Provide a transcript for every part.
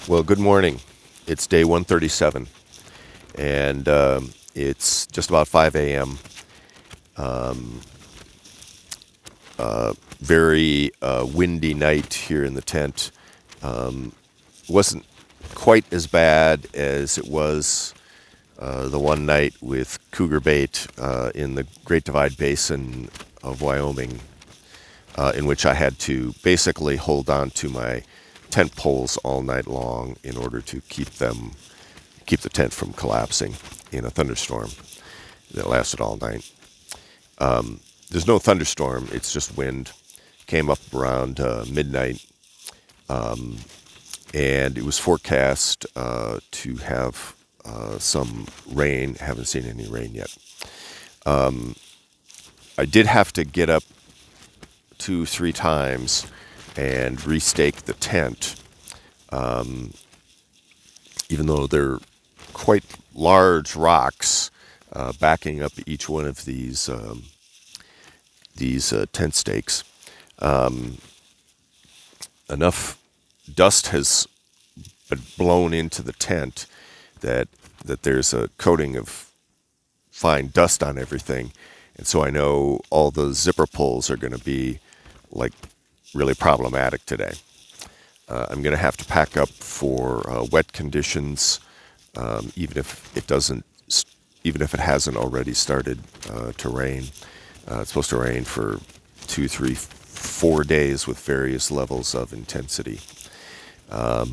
Well, good morning. It's day 137, and it's just about 5 a.m. Very windy night here in the tent. Wasn't quite as bad as it was the one night with Cougar bait in the Great Divide Basin of Wyoming, in which I had to basically hold on to my tent poles all night long in order to keep the tent from collapsing in a thunderstorm that lasted all night. There's no thunderstorm, it's just wind. Came up around midnight, and it was forecast to have some rain. Haven't seen any rain yet. I did have to get up 2-3 times and restake the tent, even though they're quite large rocks backing up each one of these tent stakes. Enough dust has been blown into the tent that there's a coating of fine dust on everything, and so I know all the zipper pulls are going to be like really problematic today. I'm going to have to pack up for wet conditions, even if it hasn't already started to rain. It's supposed to rain for 2, 3, 4 days with various levels of intensity. By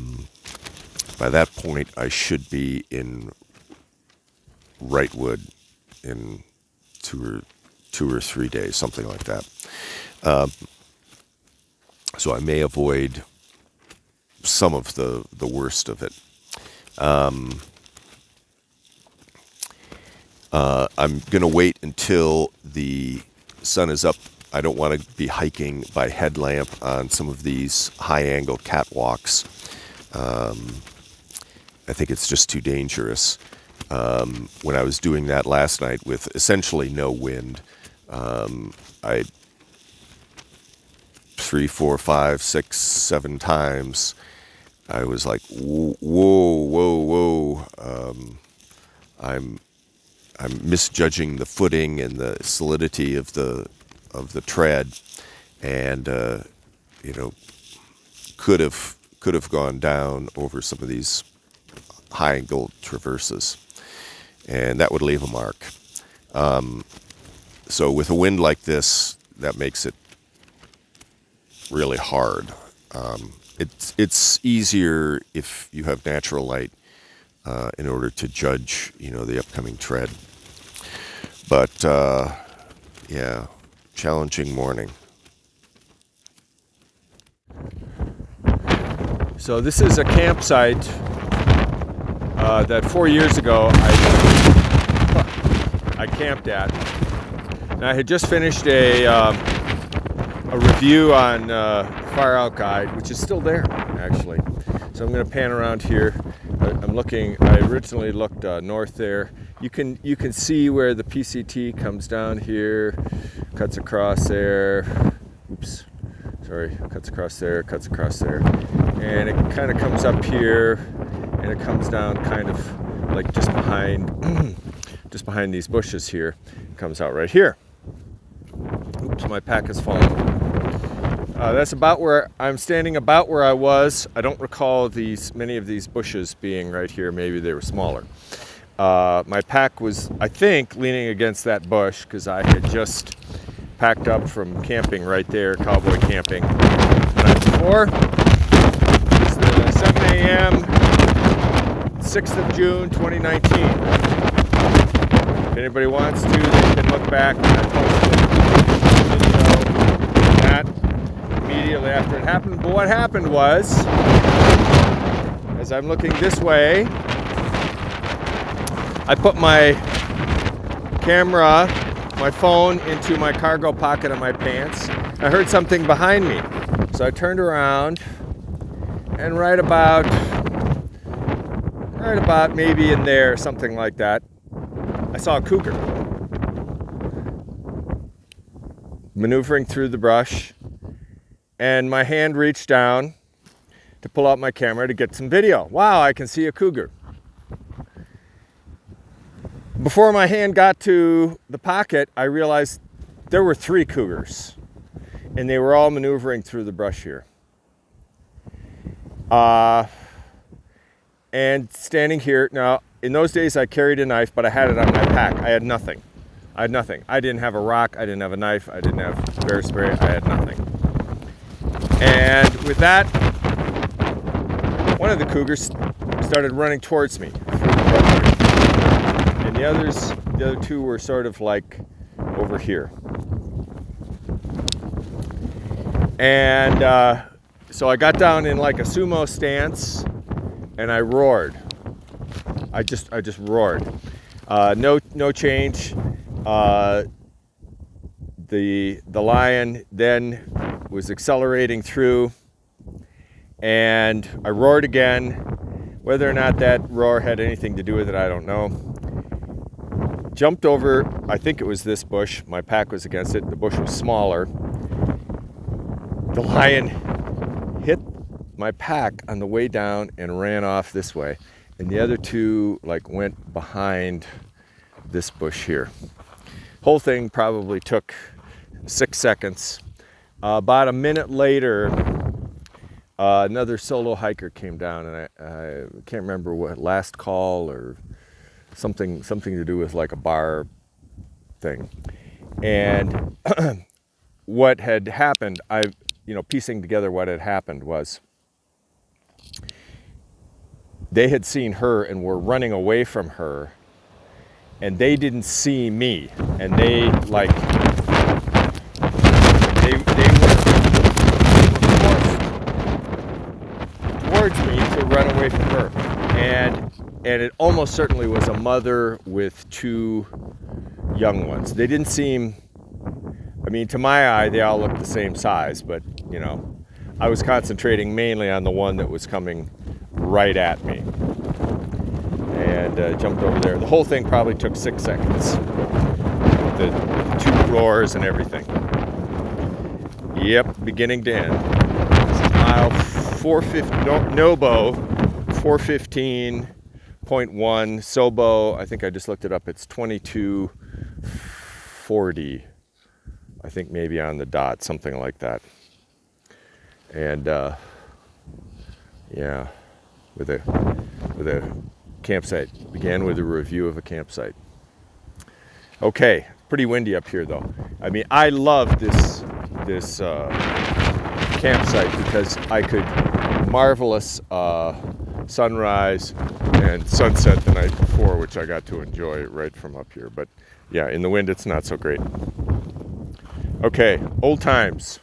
that point, I should be in Wrightwood in 2 or 3 days, something like that. So I may avoid some of the worst of it. I'm going to wait until the sun is up. I don't want to be hiking by headlamp on some of these high-angle catwalks. I think it's just too dangerous. When I was doing that last night with essentially no wind, I 3, 4, 5, 6, 7 times I was like, whoa. I'm misjudging the footing and the solidity of the tread, and could have gone down over some of these high angle traverses, and that would leave a mark. So with a wind like this, that makes it really hard. It's easier if you have natural light in order to judge, the upcoming tread. But yeah, challenging morning. So this is a campsite that 4 years ago I camped at. And I had just finished a review on Fire Out Guide, which is still there actually. So I'm going to pan around here. I'm looking. I originally looked north there. You can see where the PCT comes down here, cuts across there. Oops, sorry. Cuts across there, and it kind of comes up here, and it comes down kind of like just behind these bushes here. It comes out right here. Oops, my pack has fallen. That's about where I'm standing, about where I was. I don't recall many of these bushes being right here. Maybe they were smaller. My pack was, I think, leaning against that bush because I had just packed up from camping right there, cowboy camping the night before. It's the 7 a.m., 6th of June, 2019. If anybody wants to, they can look back. I posted a video of that immediately after it happened. But what happened was, as I'm looking this way, I put my camera, my phone, into my cargo pocket of my pants. I heard something behind me. So I turned around, and right about maybe in there, something like that, I saw a cougar maneuvering through the brush, and my hand reached down to pull out my camera to get some video. Wow, I can see a cougar. Before my hand got to the pocket, I realized there were 3 cougars, and they were all maneuvering through the brush here. And standing here, now in those days I carried a knife, but I had it on my pack. I had nothing. I didn't have a rock, I didn't have a knife, I didn't have bear spray, I had nothing. And with that, one of the cougars started running towards me. And the other 2 were sort of like over here. And so I got down in like a sumo stance and I roared. I just roared. No change. The lion then was accelerating through, and I roared again. Whether or not that roar had anything to do with it, I don't know. Jumped over, I think it was this bush. My pack was against it. The bush was smaller. The lion hit my pack on the way down and ran off this way. And the other 2 like went behind this bush here. Whole thing probably took 6 seconds. About a minute later, another solo hiker came down, and I can't remember what, last call or something to do with like a bar thing. And what had happened, piecing together what had happened was they had seen her and were running away from her, and they didn't see me, and they were forced towards me to run away from her. And it almost certainly was a mother with 2 young ones. They didn't seem, to my eye, they all looked the same size, but, I was concentrating mainly on the one that was coming right at me. And jumped over there. The whole thing probably took 6 seconds. The 2 roars and everything. Yep, beginning to end. Mile 450, NoBo 415.1. SoBo, I think I just looked it up. It's 2240. I think maybe on the dot, something like that. And yeah, with a campsite. Began with a review of a campsite. Okay, pretty windy up here though. I love this campsite because I could marvelous sunrise and sunset the night before, which I got to enjoy right from up here. But yeah, in the wind it's not so great. Okay, old times,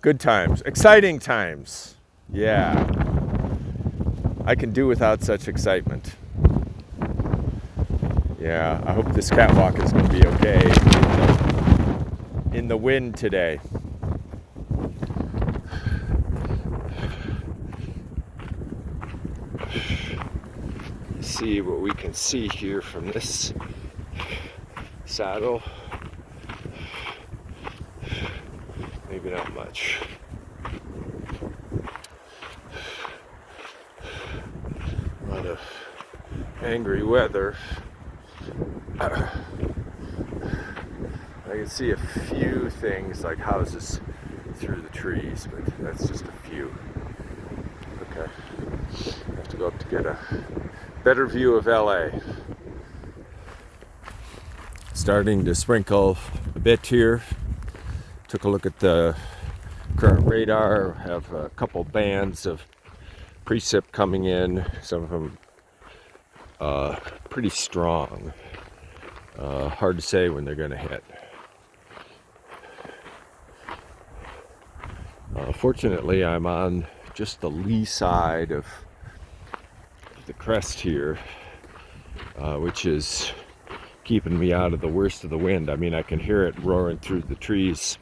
good times, exciting times. Yeah. I can do without such excitement. Yeah, I hope this catwalk is going to be okay in the wind today. Let's see what we can see here from this saddle. Maybe not much. A lot of angry weather. I can see a few things like houses through the trees, but that's just a few. Okay. I have to go up to get a better view of LA. Starting to sprinkle a bit here. Took a look at the current radar. Have a couple bands of precip coming in. Some of them pretty strong. Hard to say when they're going to hit. Fortunately, I'm on just the lee side of the crest here, which is keeping me out of the worst of the wind. I mean, I can hear it roaring through the trees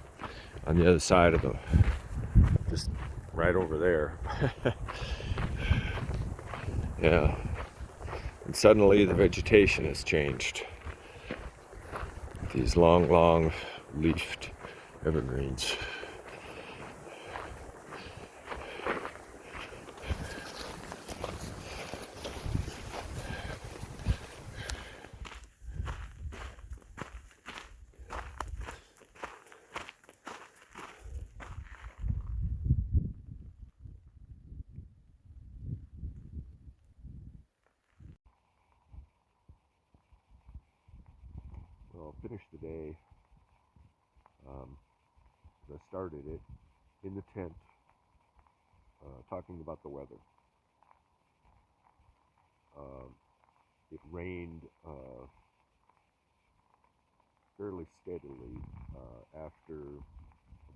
on the other side of the, just right over there. Yeah. And suddenly the vegetation has changed. These long leafed evergreens. finished the day. I started it in the tent, talking about the weather. It rained fairly steadily after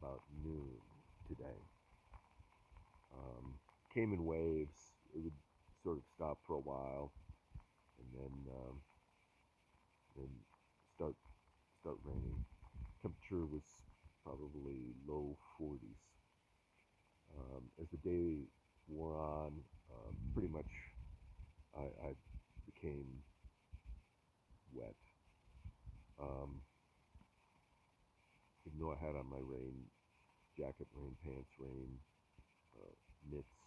about noon today. Came in waves. It would sort of stop for a while, and then start raining. Temperature was probably low 40s. As the day wore on, pretty much I became wet. Even though I had on my rain jacket, rain pants, rain mitts,